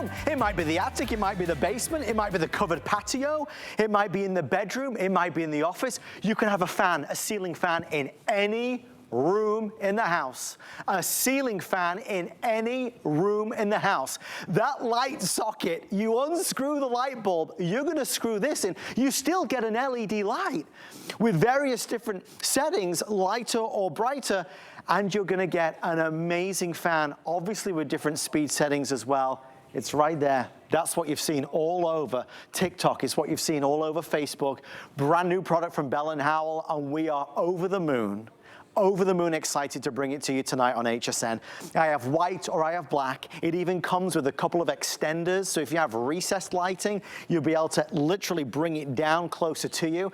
want. It might be the attic, it might be the basement, it might be the covered patio, it might be in the bedroom, it might be in the office. You can have a fan, a ceiling fan in any room in the house. A ceiling fan in any room in the house. That light socket, you unscrew the light bulb, you're going to screw this in. You still get an LED light with various different settings, lighter or brighter, and you're going to get an amazing fan, obviously with different speed settings as well. It's right there. That's what you've seen all over TikTok. It's what you've seen all over Facebook. Brand new product from Bell+Howell, and we are over the moon excited to bring it to you tonight on HSN. I have white or I have black. It even comes with a couple of extenders, so if you have recessed lighting, you'll be able to literally bring it down closer to you.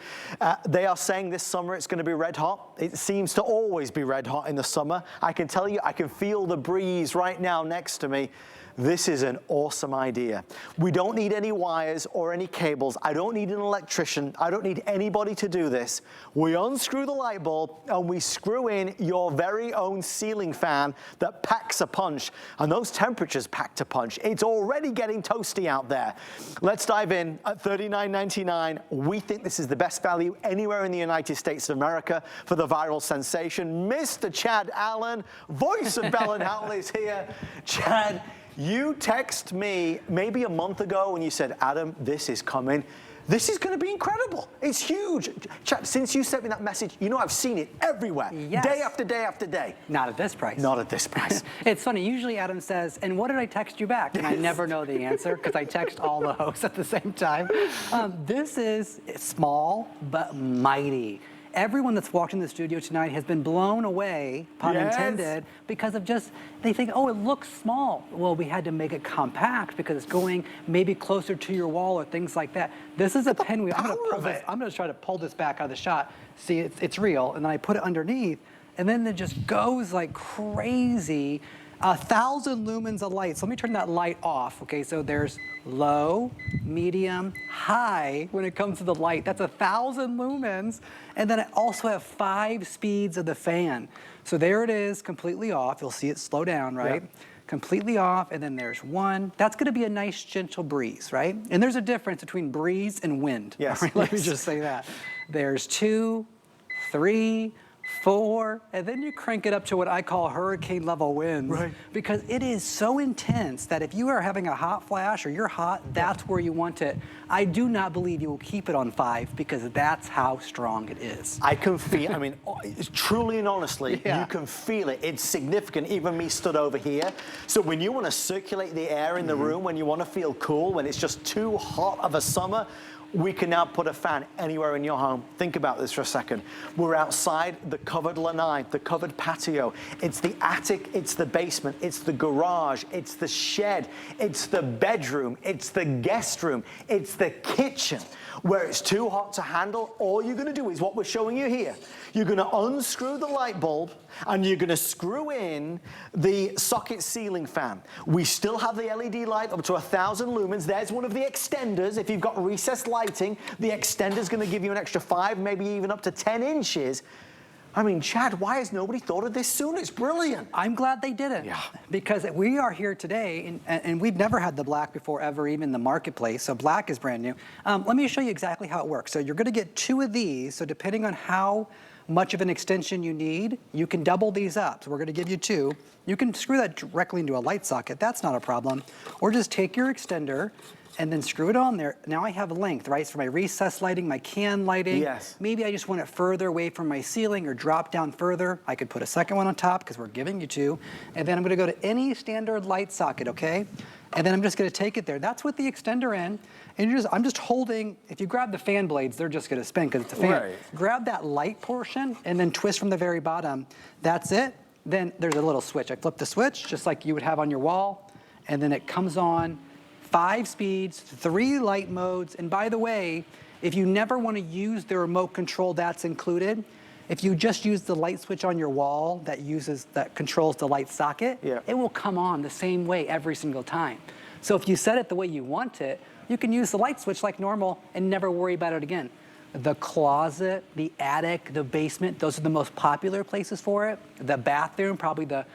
They are saying this summer it's going to be red hot. It seems to always be red hot in the summer. I can tell you, I can feel the breeze right now next to me. This is an awesome idea. We don't need any wires or any cables. I don't need an electrician. I don't need anybody to do this. We unscrew the light bulb and we screw in your very own ceiling fan that packs a punch. And those temperatures pack a punch. It's already getting toasty out there. Let's dive in at $39.99. We think this is the best value anywhere in the United States of America for the viral sensation. Mr. Chad Allen, voice of Bell+Howell, is here. Chad, you text me maybe a month ago and you said, Adam, this is coming. This is going to be incredible. It's huge. Chad, since you sent me that message, you know I've seen it everywhere. Yes. Day after day after day. Not at this price. Not at this price. It's funny. Usually Adam says, and what did I text you back? And I never know the answer because I text all the hosts at the same time. This is small but mighty. Everyone that's walked in the studio tonight has been blown away, pun intended, because of just, they think, oh, it looks small. Well, we had to make it compact because it's going maybe closer to your wall or things like that. This is a pinwheel. I'm gonna try to pull this back out of the shot. See, it's real, and then I put it underneath, and then it just goes like crazy. 1,000 lumens of light. So let me turn that light off. Okay, so there's low, medium, high when it comes to the light. That's 1,000 lumens. And then I also have 5 speeds of the fan. So there it is, completely off. You'll see it slow down, right? Yep. Completely off, and then there's 1. That's gonna be a nice gentle breeze, right? And there's a difference between breeze and wind. Yes. Right? Let me just say that. There's 2, 3, 4, and then you crank it up to what I call hurricane level winds. Right. Because it is so intense that if you are having a hot flash or you're hot, that's where you want it. I do not believe you will keep it on 5 because that's how strong it is. I can feel, I mean, truly and honestly, you can feel it. It's significant, even me stood over here. So when you want to circulate the air in the room, when you want to feel cool, when it's just too hot of a summer, we can now put a fan anywhere in your home. Think about this for a second. We're outside the covered lanai, the covered patio. It's the attic, it's the basement, it's the garage, it's the shed, it's the bedroom, it's the guest room, it's the kitchen. Where it's too hot to handle, all you're gonna do is what we're showing you here. You're gonna unscrew the light bulb and you're gonna screw in the socket ceiling fan. We still have the LED light up to 1,000 lumens. There's one of the extenders. If you've got recessed lighting, the extender's gonna give you an extra 5, maybe even up to 10 inches. I mean, Chad, why has nobody thought of this sooner? It's brilliant. I'm glad they didn't. Yeah. Because we are here today, and we've never had the black before ever, even in the marketplace, so black is brand new. Let me show you exactly how it works. So you're gonna get 2 of these, so depending on how much of an extension you need, you can double these up. So we're gonna give you 2. You can screw that directly into a light socket, that's not a problem. Or just take your extender and then screw it on there. Now I have length, right? So for my recessed lighting, my can lighting. Yes. Maybe I just want it further away from my ceiling or drop down further. I could put a second one on top because we're giving you 2. And then I'm gonna go to any standard light socket, okay? And then I'm just gonna take it there. That's with the extender in. And I'm just holding, if you grab the fan blades, they're just gonna spin because it's a fan. Right. Grab that light portion and then twist from the very bottom. That's it. Then there's a little switch. I flip the switch just like you would have on your wall. And then it comes on. 5 speeds, 3 light modes, and by the way, if you never want to use the remote control, that's included. If you just use the light switch on your wall that controls the light socket, it will come on the same way every single time. So if you set it the way you want it, you can use the light switch like normal and never worry about it again. The closet, the attic, the basement, those are the most popular places for it. The bathroom, probably the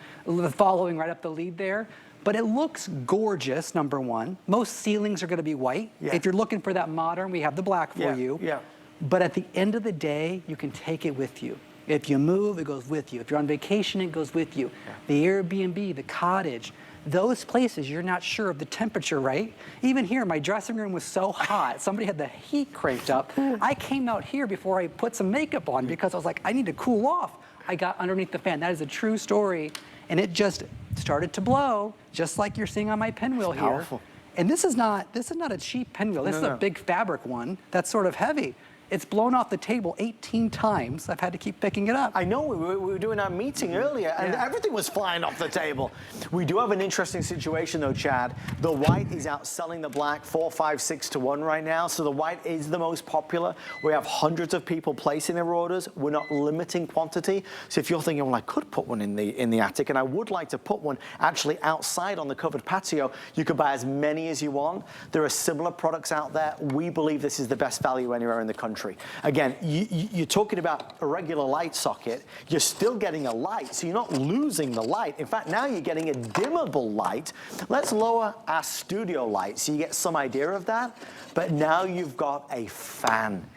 following right up the lead there. But it looks gorgeous, number one. Most ceilings are gonna be white. Yeah. If you're looking for that modern, we have the black for you. Yeah. But at the end of the day, you can take it with you. If you move, it goes with you. If you're on vacation, it goes with you. Yeah. The Airbnb, the cottage, those places you're not sure of the temperature, right? Even here, my dressing room was so hot. Somebody had the heat cranked up. I came out here before I put some makeup on because I was like, I need to cool off. I got underneath the fan. That is a true story. And it just started to blow, just like you're seeing on my pinwheel here. Powerful. And this is not a cheap pinwheel. This is a big fabric one that's sort of heavy. It's blown off the table 18 times. I've had to keep picking it up. I know, we were doing our meeting earlier and everything was flying off the table. We do have an interesting situation though, Chad. The white is outselling the black 4, 5, 6 to 1 right now. So the white is the most popular. We have hundreds of people placing their orders. We're not limiting quantity. So if you're thinking, well, I could put one in the attic and I would like to put one actually outside on the covered patio, you could buy as many as you want. There are similar products out there. We believe this is the best value anywhere in the country. Again, you're talking about a regular light socket. You're still getting a light, so you're not losing the light. In fact, now you're getting a dimmable light. Let's lower our studio light so you get some idea of that. But now you've got a fan.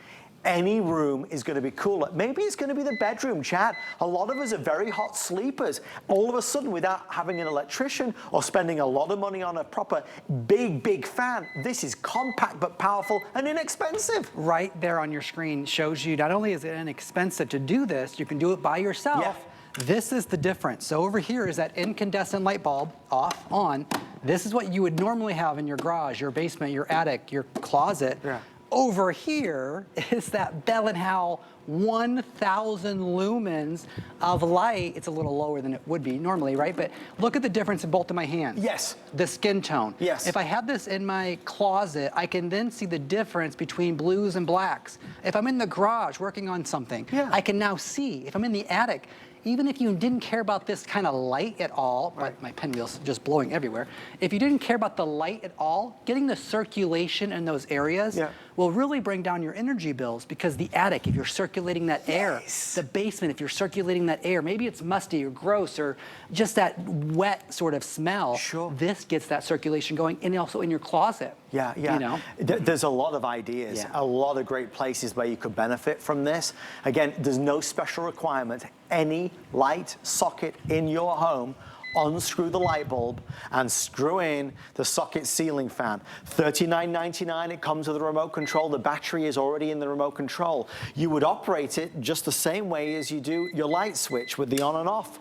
Any room is going to be cooler. Maybe it's going to be the bedroom, Chad. A lot of us are very hot sleepers. All of a sudden, without having an electrician or spending a lot of money on a proper big fan, this is compact but powerful and inexpensive. Right there on your screen shows you not only is it inexpensive to do this, you can do it by yourself. Yeah. This is the difference. So over here is that incandescent light bulb, off, on. This is what you would normally have in your garage, your basement, your attic, your closet. Yeah. Over here is that Bell+Howell 1,000 lumens of light. It's a little lower than it would be normally, right? But look at the difference in both of my hands. Yes. The skin tone. Yes. If I have this in my closet, I can then see the difference between blues and blacks. If I'm in the garage working on something, I can now see. If I'm in the attic, even if you didn't care about this kind of light at all, but my pinwheel's just blowing everywhere. If you didn't care about the light at all, getting the circulation in those areas will really bring down your energy bills, because the attic, if you're circulating that air, the basement, if you're circulating that air, maybe it's musty or gross or just that wet sort of smell, this gets that circulation going, and also in your closet. Yeah. You know? There's a lot of ideas, a lot of great places where you could benefit from this. Again, there's no special requirement. Any light socket in your home, unscrew the light bulb and screw in the socket ceiling fan. $39.99, it comes with a remote control. The battery is already in the remote control. You would operate it just the same way as you do your light switch with the on and off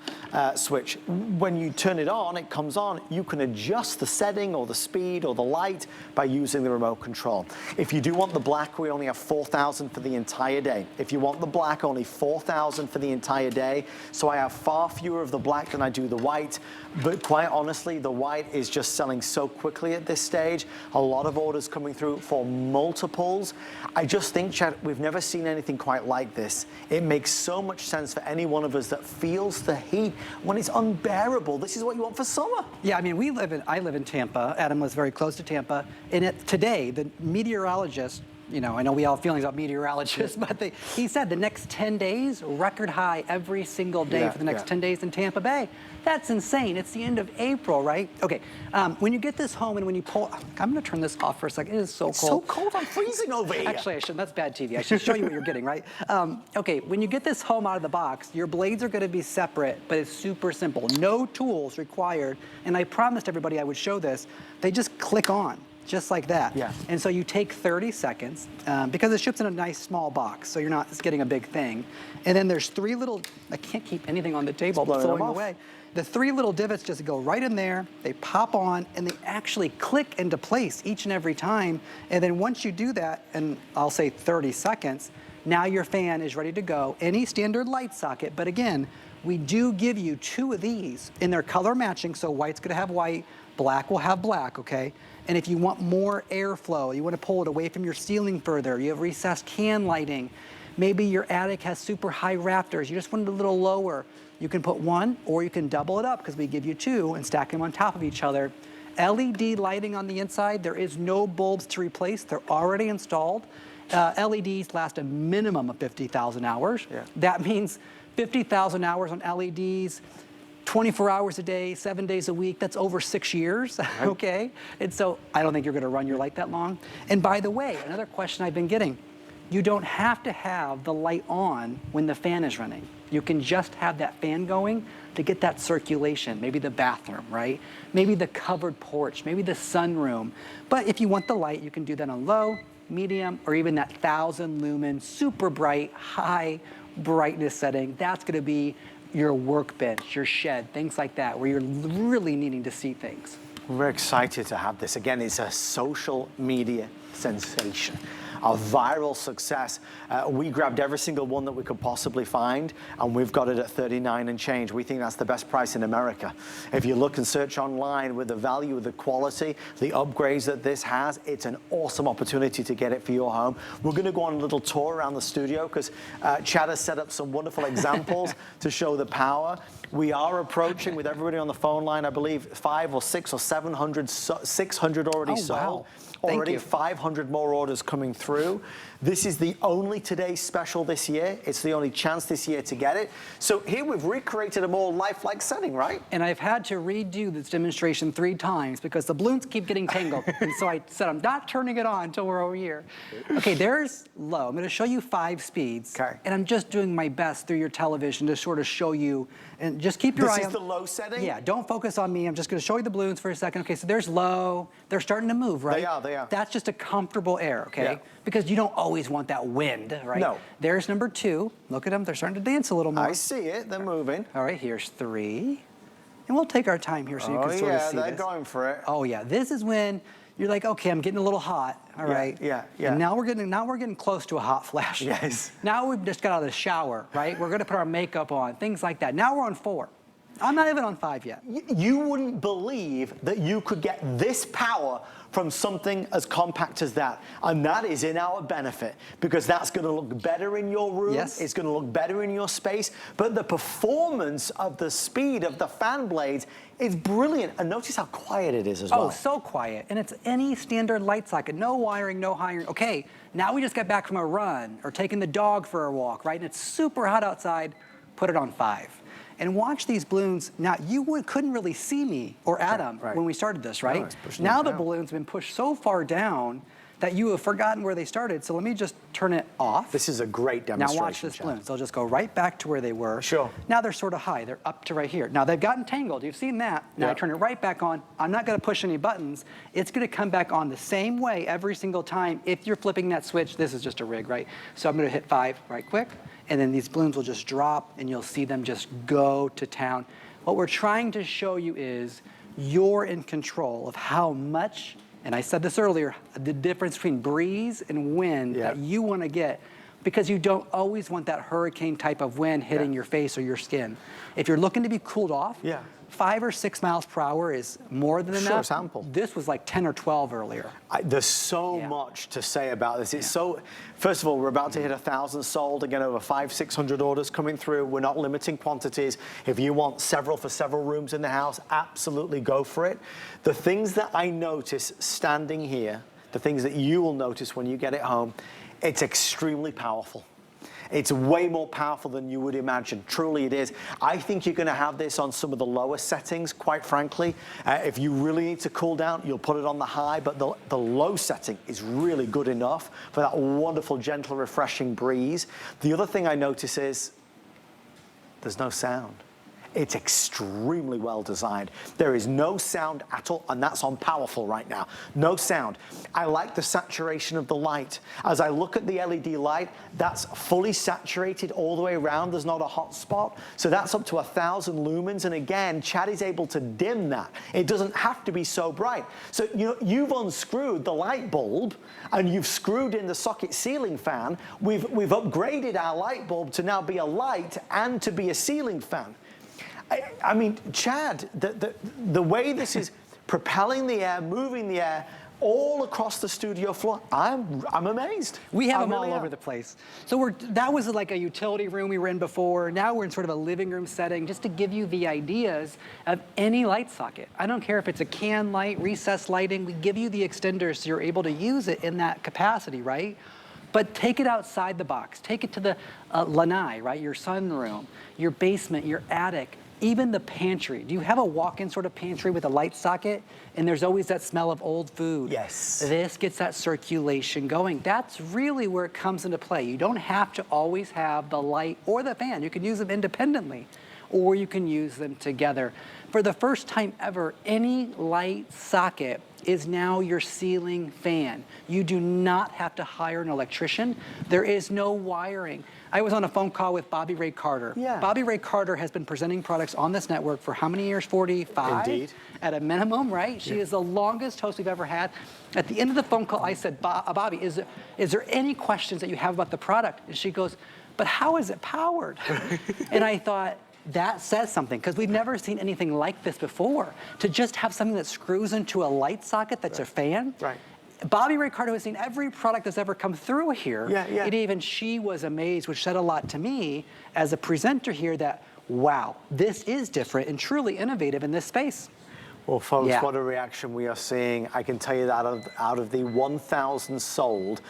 switch. When you turn it on, it comes on. You can adjust the setting or the speed or the light by using the remote control. If you do want the black, we only have 4,000 for the entire day. If you want the black, only 4,000 for the entire day. So I have far fewer of the black than I do the white. But quite honestly, the white is just selling so quickly at this stage. A lot of orders coming through for multiples. I just think, Chad, we've never seen anything quite like this. It makes so much sense for any one of us that feels the heat when it's unbearable. This is what you want for summer. Yeah, I mean, I live in Tampa. Adam lives very close to Tampa. And today, the meteorologist, you know, I know we all have feelings about meteorologists, but he said the next 10 days, record high every single day for the next 10 days in Tampa Bay. That's insane. It's the end of April, right? Okay, when you get this home and when you pull, I'm gonna turn this off for a second. It is so cold. It's so cold, I'm freezing over here. Actually, I shouldn't. That's bad TV. I should show you what you're getting, right? Okay, when you get this home out of the box, your blades are gonna be separate, but it's super simple. No tools required. And I promised everybody I would show this. They just click on. Just like that. Yeah. And so you take 30 seconds, because it ships in a nice small box, so you're not getting a big thing. And then there's 3 little, I can't keep anything on the table, it's throwing away. The 3 little divots just go right in there, they pop on, and they actually click into place each and every time. And then once you do that, and I'll say 30 seconds, now your fan is ready to go. Any standard light socket, but again, we do give you 2 of these, and they're color matching, so white's gonna have white, black will have black, okay? And if you want more airflow, you want to pull it away from your ceiling further, you have recessed can lighting, maybe your attic has super high rafters, you just want it a little lower, you can put 1 or you can double it up because we give you 2 and stack them on top of each other. LED lighting on the inside, there is no bulbs to replace, they're already installed. LEDs last a minimum of 50,000 hours. That means 50,000 hours on LEDs, 24 hours a day, 7 days a week, that's over 6 years, okay? And so I don't think you're gonna run your light that long. And by the way, another question I've been getting, you don't have to have the light on when the fan is running. You can just have that fan going to get that circulation, maybe the bathroom, right? Maybe the covered porch, maybe the sunroom. But if you want the light, you can do that on low, medium, or even that 1,000 lumen, super bright, high brightness setting. That's gonna be your workbench, your shed, things like that, where you're really needing to see things. We're excited to have this. Again, it's a social media sensation, a viral success. We grabbed every single one that we could possibly find, and we've got it at $39 and change. We think that's the best price in America. If you look and search online with the value, the quality, the upgrades that this has, it's an awesome opportunity to get it for your home. We're gonna go on a little tour around the studio because Chad has set up some wonderful examples to show the power. We are approaching, with everybody on the phone line, I believe 500 or 600 or 700, 600 already sold. Wow. Thank Already you. 500 more orders coming through. This is the only Today special this year. It's the only chance this year to get it. So here we've recreated a more lifelike setting, right? And I've had to redo this demonstration 3 times because the balloons keep getting tangled. And so I said, I'm not turning it on until we're over here. Okay, there's low. I'm gonna show you 5 speeds. Okay. And I'm just doing my best through your television to sort of show you, and just keep your eye on. This is the low setting? Yeah, don't focus on me. I'm just gonna show you the balloons for a second. Okay, so there's low. They're starting to move, right? They are. That's just a comfortable air, okay? Yeah. Because you don't always want that wind, right? No. There's number 2. Look at them, they're starting to dance a little more. I see it, they're moving. All right, here's 3. And we'll take our time here so you can sort of see they're this. going for it. Oh yeah, this is when you're like, okay, I'm getting a little hot, all right? Yeah. And now we're getting close to a hot flash. Yes. Now we've just got out of the shower, right? We're gonna put our makeup on, things like that. Now we're on 4. I'm not even on 5 yet. You wouldn't believe that you could get this power from something as compact as that. And that is in our benefit because that's gonna look better in your room. Yes. It's gonna look better in your space. But the performance of the speed of the fan blades is brilliant. And notice how quiet it is as well. Oh, so quiet. And it's any standard light socket, no wiring, no hiring. Okay, now we just got back from a run or taking the dog for a walk, right? And it's super hot outside, put it on 5. And watch these balloons. Now, you couldn't really see me or Adam when we started this, right? No, it's pushing Now it the down. balloons have been pushed so far down that you have forgotten where they started. So let me just turn it off. This is a great Now demonstration. watch this Chad. balloons. They'll just go right back to where they were. Sure. Now they're sort of high. They're up to right here. Now they've gotten tangled. You've seen that. Now I Yeah. turn it right back on. I'm not going to push any buttons. It's going to come back on the same way every single time. If you're flipping that switch, this is just a rig, right? So I'm going to hit 5 right quick. And then these balloons will just drop and you'll see them just go to town. What we're trying to show you is you're in control of how much, and I said this earlier, the difference between breeze and wind that you want to get, because you don't always want that hurricane type of wind hitting your face or your skin. If you're looking to be cooled off, 5 or 6 miles per hour is more than enough. It's ample. This was like 10 or 12 earlier. There's so much to say about this. It's so, first of all, we're about to hit 1,000 sold. Again, over 500-600 orders coming through. We're not limiting quantities. If you want several for several rooms in the house, absolutely go for it. The things that I notice standing here, the things that you will notice when you get it home, it's extremely powerful. It's way more powerful than you would imagine. Truly it is. I think you're gonna have this on some of the lower settings, quite frankly. If you really need to cool down, you'll put it on the high, but the low setting is really good enough for that wonderful, gentle, refreshing breeze. The other thing I notice is there's no sound. It's extremely well designed. There is no sound at all, and that's on powerful right now. No sound. I like the saturation of the light. As I look at the LED light, that's fully saturated all the way around. There's not a hot spot. So that's up to 1,000 lumens. And again, Chad is able to dim that. It doesn't have to be so bright. So you've unscrewed the light bulb and you've screwed in the socket ceiling fan. We've upgraded our light bulb to now be a light and to be a ceiling fan. I mean, Chad, the way this is propelling the air, moving the air all across the studio floor, I'm amazed. We have them all over the place. So that was like a utility room we were in before. Now we're in sort of a living room setting just to give you the ideas of any light socket. I don't care if it's a can light, recessed lighting, we give you the extenders so you're able to use it in that capacity, right? But take it outside the box. Take it to the lanai, right? Your sunroom, your basement, your attic. Even the pantry. Do you have a walk-in sort of pantry with a light socket? And there's always that smell of old food. Yes. This gets that circulation going. That's really where it comes into play. You don't have to always have the light or the fan. You can use them independently, or you can use them together. For the first time ever, any light socket is now your ceiling fan. You do not have to hire an electrician. There is no wiring. I was on a phone call with Bobby Ray Carter. Yeah. Bobby Ray Carter has been presenting products on this network for how many years? 45? Indeed. At a minimum, right? She is the longest host we've ever had. At the end of the phone call, I said, Bobby, is there any questions that you have about the product? And she goes, but how is it powered? And I thought, that says something, because we've never seen anything like this before. To just have something that screws into a light socket that's a fan. Right. Bobby Ricardo has seen every product that's ever come through here. Yeah, yeah. And even she was amazed, which said a lot to me as a presenter here that, wow, this is different and truly innovative in this space. Well, folks, Yeah. what a reaction we are seeing. I can tell you that out of the 1,000 sold,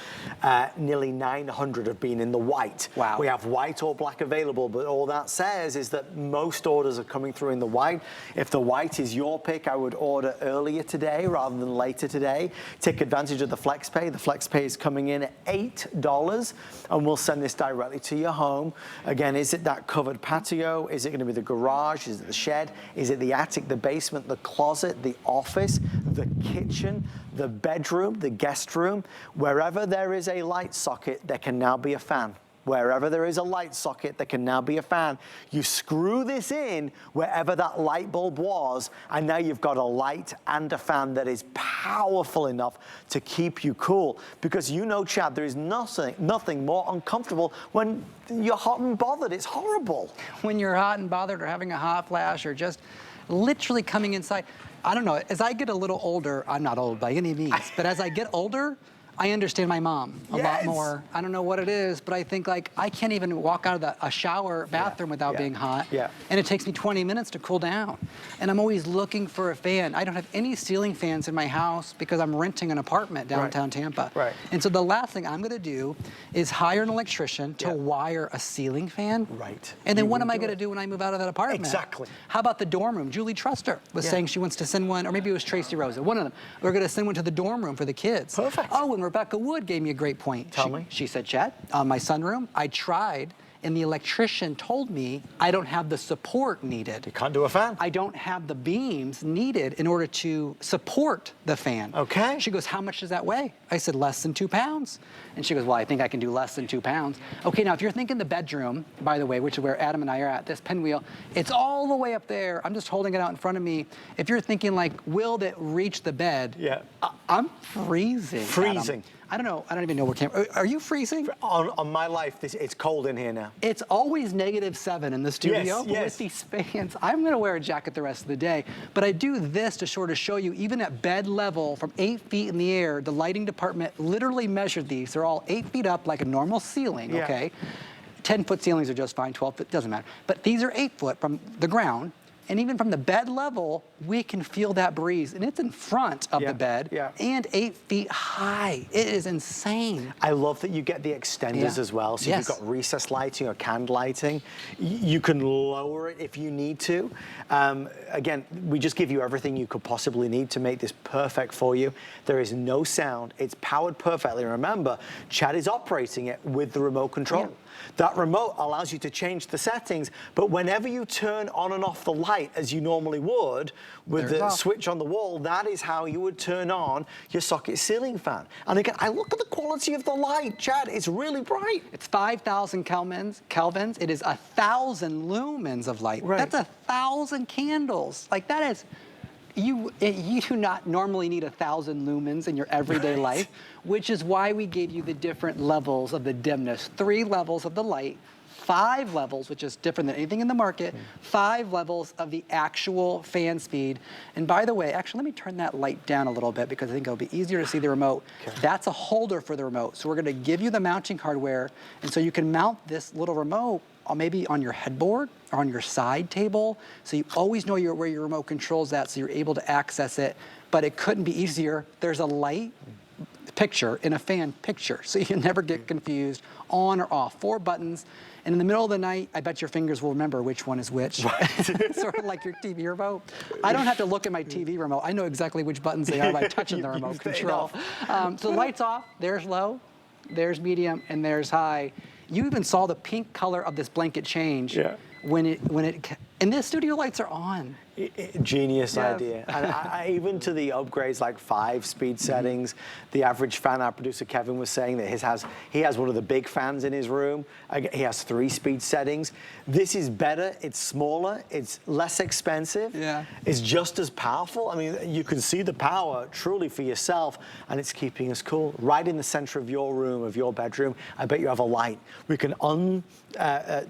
nearly 900 have been in the white. Wow. We have white or black available, but all that says is that most orders are coming through in the white. If the white is your pick, I would order earlier today rather than later today. Take advantage of the FlexPay. The FlexPay is coming in at $8, and we'll send this directly to your home. Again, is it that covered patio? Is it going to be the garage? Is it the shed? Is it the attic, the basement, the closet, the office, the kitchen, the bedroom, the guest room? Wherever there is a light socket, there can now be a fan. Wherever there is a light socket, there can now be a fan. You screw this in wherever that light bulb was, and now you've got a light and a fan that is powerful enough to keep you cool. Because you know, Chad, there is nothing more uncomfortable when you're hot and bothered. It's horrible. When you're hot and bothered or having a hot flash or just literally coming inside. I don't know, as I get a little older, I'm not old by any means, but as I get older, I understand my mom a lot more. I don't know what it is, but I think like I can't even walk out of a shower bathroom without being hot. Yeah. And it takes me 20 minutes to cool down. And I'm always looking for a fan. I don't have any ceiling fans in my house because I'm renting an apartment downtown Tampa. Right. And so the last thing I'm gonna do is hire an electrician to wire a ceiling fan. Right. And then You what will am I do gonna it. do when I move out of that apartment? Exactly. How about the dorm room? Julie Truster was saying she wants to send one, or maybe it was Tracy Rosa, one of them. We're gonna send one to the dorm room for the kids. Perfect. Oh, and Rebecca Wood gave me a great point. Tell me. She said, Chad, on my sunroom, I tried, and the electrician told me I don't have the support needed. You can't do a fan. I don't have the beams needed in order to support the fan. Okay. She goes, how much does that weigh? I said, less than 2 pounds. And she goes, well, I think I can do less than 2 pounds. Okay, now if you're thinking the bedroom, by the way, which is where Adam and I are at, this pinwheel, it's all the way up there. I'm just holding it out in front of me. If you're thinking like, will it reach the bed? Yeah. I'm freezing. Freezing. Adam. I don't know. I don't even know where are you freezing? On my life, it's cold in here now. It's always -7 in the studio. But with these fans, I'm going to wear a jacket the rest of the day. But I do this to sort of show you, even at bed level, from 8 feet in the air, the lighting department literally measured these. They're all 8 feet up like a normal ceiling, okay? 10-foot ceilings are just fine, 12 foot, doesn't matter. But these are 8 foot from the ground. And even from the bed level, we can feel that breeze. And it's in front of the bed and 8 feet high. It is insane. I love that you get the extenders as well. So if you've got recessed lighting or canned lighting, you can lower it if you need to. Again, we just give you everything you could possibly need to make this perfect for you. There is no sound. It's powered perfectly. Remember, Chad is operating it with the remote control. That remote allows you to change the settings, but whenever you turn on and off the light as you normally would with the switch on the wall, that is how you would turn on your socket ceiling fan. And again, I look at the quality of the light, Chad, it's really bright. It's 5,000 kelvins. It is 1,000 lumens of light. Right. That's 1,000 candles. Like that is, you do not normally need 1,000 lumens in your everyday life, which is why we gave you the different levels of the dimness. 3 levels of the light, 5 levels, which is different than anything in the market, 5 levels of the actual fan speed. And by the way, actually, let me turn that light down a little bit because I think it'll be easier to see the remote. That's a holder for the remote. So we're gonna give you the mounting hardware, and so you can mount this little remote maybe on your headboard or on your side table, so you always know where your remote control's at, so you're able to access it. But it couldn't be easier. There's a light picture and a fan picture, so you never get confused on or off. 4 buttons, and in the middle of the night, I bet your fingers will remember which one is which. Sort of like your TV remote. I don't have to look at my TV remote. I know exactly which buttons they are by touching the remote control. So lights off, there's low, there's medium, and there's high. You even saw the pink color of this blanket change when it, and the studio lights are on. Genius idea. And even to the upgrades like 5-speed settings, the average fan, our producer Kevin was saying that he has one of the big fans in his room. He has 3-speed settings. This is better, it's smaller, it's less expensive, it's just as powerful. I mean, you can see the power truly for yourself, and it's keeping us cool. Right in the center of your room, of your bedroom, I bet you have a light. We can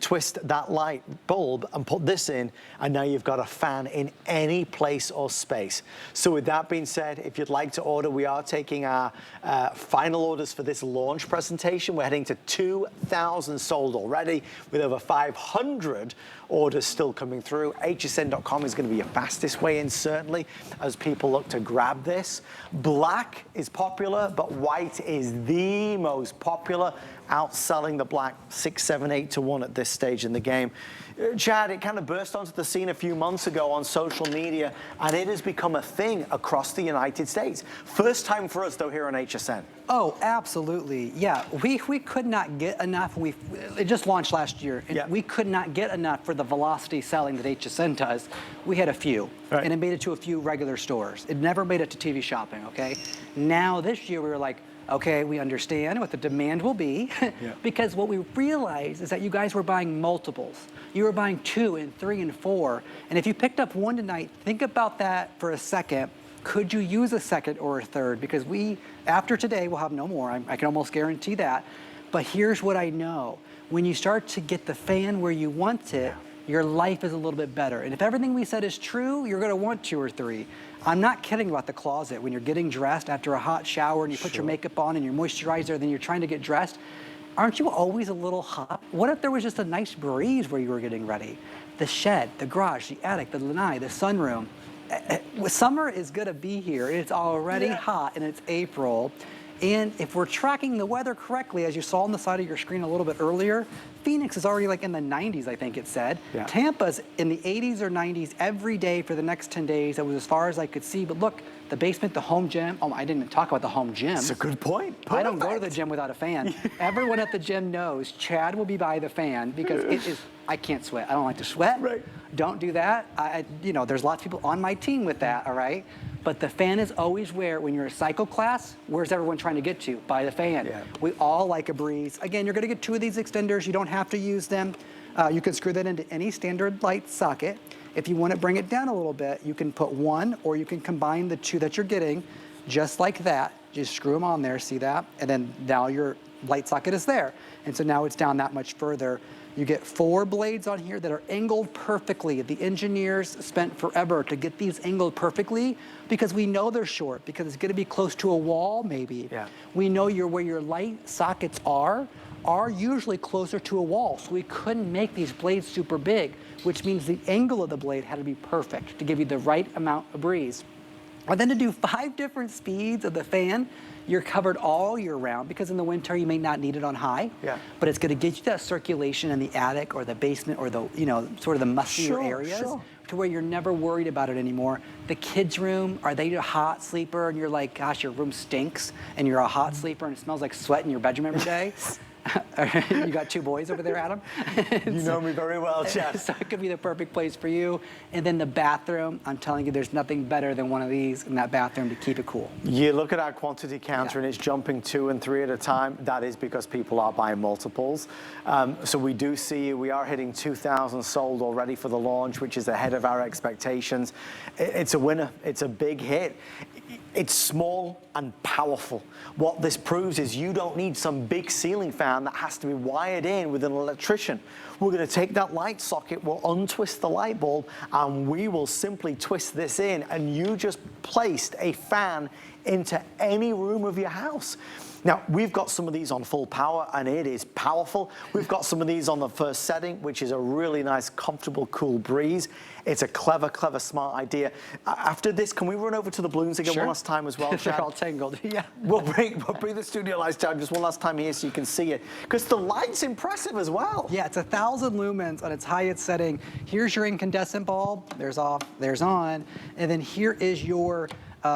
twist that light bulb and put this in, and now you've got a fan in any place or space. So with that being said, if you'd like to order, we are taking our final orders for this launch presentation. We're heading to 2,000 sold already, with over 500 orders still coming through. hsn.com is going to be your fastest way in, certainly, as people look to grab this. Black is popular, but white is the most popular, outselling the black 6, 7, 8 to 1 at this stage in the game. Chad, it kind of burst onto the scene a few months ago on social media, and it has become a thing across the United States. First time for us, though, here on HSN. Oh, absolutely. Yeah, we could not get enough. It just launched last year, and we could not get enough for the velocity selling that HSN does. We had a few, and it made it to a few regular stores. It never made it to TV shopping, okay? Now, this year, we were like, okay, we understand what the demand will be, because what we realized is that you guys were buying multiples. You were buying 2 and 3 and 4, and if you picked up one tonight, think about that for a second. Could you use a second or a third? Because after today, we'll have no more. I can almost guarantee that. But here's what I know. When you start to get the fan where you want it, your life is a little bit better. And if everything we said is true, you're gonna want 2 or 3. I'm not kidding about the closet. When you're getting dressed after a hot shower and you put your makeup on and your moisturizer, then you're trying to get dressed, aren't you always a little hot? What if there was just a nice breeze where you were getting ready? The shed, the garage, the attic, the lanai, the sunroom. Summer is gonna be here. It's already hot and it's April. And if we're tracking the weather correctly, as you saw on the side of your screen a little bit earlier, Phoenix is already like in the 90s, I think it said. Tampa's in the 80s or 90s every day for the next 10 days. That was as far as I could see. But look, the basement, the home gym. Oh, I didn't even talk about the home gym. That's a good point. I don't go to the gym without a fan. Everyone at the gym knows Chad will be by the fan because it is, I can't sweat. I don't like to sweat. Don't do that. You know, there's lots of people on my team with that, all right? But the fan is always when you're a cycle class, where's everyone trying to get to? By the fan. We all like a breeze. Again, you're gonna get 2 of these extenders. You don't have to use them. You can screw that into any standard light socket. If you want to bring it down a little bit, you can put 1, or you can combine the 2 that you're getting, just like that. Just screw them on there, see that? And then now your light socket is there. And so now it's down that much further. You get 4 blades on here that are angled perfectly. The engineers spent forever to get these angled perfectly because we know they're short, because it's gonna be close to a wall maybe. We know where your light sockets are usually closer to a wall. So we couldn't make these blades super big, which means the angle of the blade had to be perfect to give you the right amount of breeze. And then to do 5 different speeds of the fan, you're covered all year round, because in the winter you may not need it on high, but it's gonna get you that circulation in the attic or the basement or the, sort of the mustier areas to where you're never worried about it anymore. The kids' room, are they a hot sleeper and you're like, gosh, your room stinks and you're a hot sleeper and it smells like sweat in your bedroom every day? You got 2 boys over there, Adam? You know me very well, Chad. So it could be the perfect place for you. And then the bathroom, I'm telling you, there's nothing better than one of these in that bathroom to keep it cool. You look at our quantity counter and it's jumping 2 and 3 at a time. That is because people are buying multiples. So we do see, we are hitting 2,000 sold already for the launch, which is ahead of our expectations. It's a winner. It's a big hit. It's small and powerful. What this proves is you don't need some big ceiling fan that has to be wired in with an electrician. We're going to take that light socket, we'll untwist the light bulb, and we will simply twist this in, and you just placed a fan into any room of your house. Now, we've got some of these on full power, and it is powerful. We've got some of these on the first setting, which is a really nice, comfortable, cool breeze. It's a clever, smart idea. After this, can we run over to the balloons again one last time as well, Chad? They're all tangled, yeah. We'll bring the studio lights down just one last time here so you can see it. Because the light's impressive as well. Yeah, it's 1,000 lumens on its highest setting. Here's your incandescent bulb. There's off, there's on. And then here is your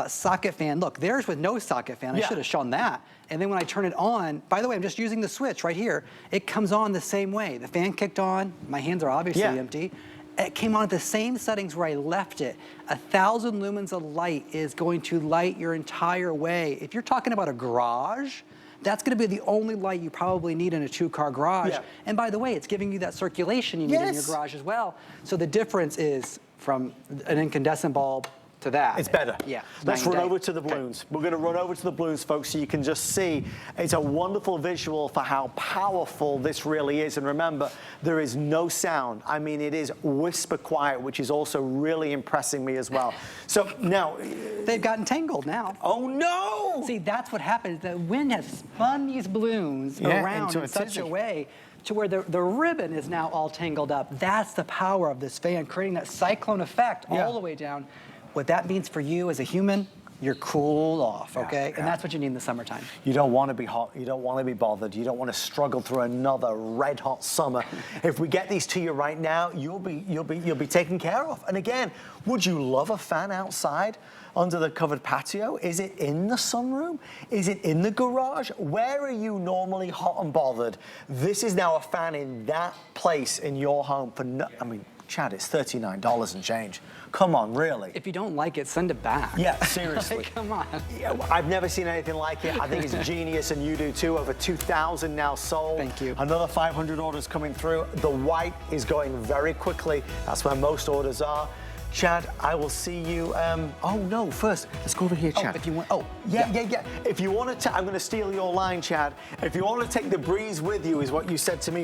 socket fan. Look, there's with no socket fan. I should have shown that. And then when I turn it on, by the way, I'm just using the switch right here. It comes on the same way. The fan kicked on. My hands are obviously empty. It came on at the same settings where I left it. 1,000 lumens of light is going to light your entire way. If you're talking about a garage, that's going to be the only light you probably need in a 2-car garage. And by the way, it's giving you that circulation you need in your garage as well. So the difference is from an incandescent bulb to that. It's better. Yeah. Let's run over to the balloons. We're going to run over to the balloons, folks, so you can just see. It's a wonderful visual for how powerful this really is. And remember, there is no sound. I mean, it is whisper quiet, which is also really impressing me as well. So now... They've gotten tangled now. Oh, no! See, that's what happens. The wind has spun these balloons around in such a way to where the ribbon is now all tangled up. That's the power of this fan, creating that cyclone effect all the way down. What that means for you as a human, you're cool off, okay? And that's what you need in the summertime. You don't want to be hot. You don't want to be bothered. You don't want to struggle through another red hot summer. If we get these to you right now, you'll be taken care of. And again, would you love a fan outside under the covered patio? Is it in the sunroom? Is it in the garage? Where are you normally hot and bothered? This is now a fan in that place in your home for I mean, Chad, it's $39 and change. Come on, really? If you don't like it, send it back. Yeah, seriously. Like, come on. Yeah, I've never seen anything like it. I think it's genius, and you do too. Over 2,000 now sold. Thank you. Another 500 orders coming through. The white is going very quickly. That's where most orders are. Chad, I will see you. Oh no! First, let's go over here, Chad. If you want. Yeah. If you want to, I'm going to steal your line, Chad. If you want to take the breeze with you, is what you said to me.